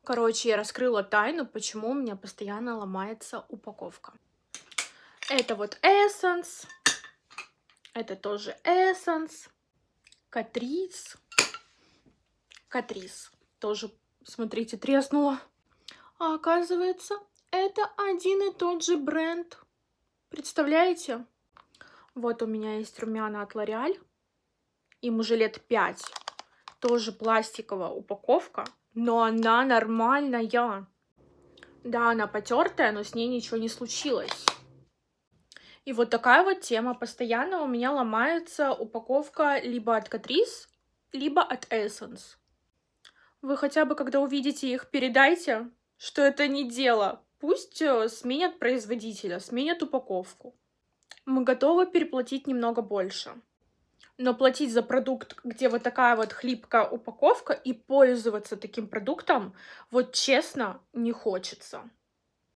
Короче, я раскрыла тайну, почему у меня постоянно ломается упаковка. Это вот Essence. Это тоже Essence. Catrice. Catrice. Тоже, смотрите, треснула. А оказывается, это один и тот же бренд. Представляете? Вот у меня есть румяна от L'Oréal. Им уже лет 5. Тоже пластиковая упаковка, но она нормальная. Да, она потертая, но с ней ничего не случилось. И вот такая вот тема. Постоянно у меня ломается упаковка либо от Catrice, либо от Essence. Вы хотя бы, когда увидите их, передайте, что это не дело. Пусть сменят производителя, сменят упаковку. Мы готовы переплатить немного больше. Но платить за продукт, где вот такая вот хлипкая упаковка, и пользоваться таким продуктом, вот честно, не хочется.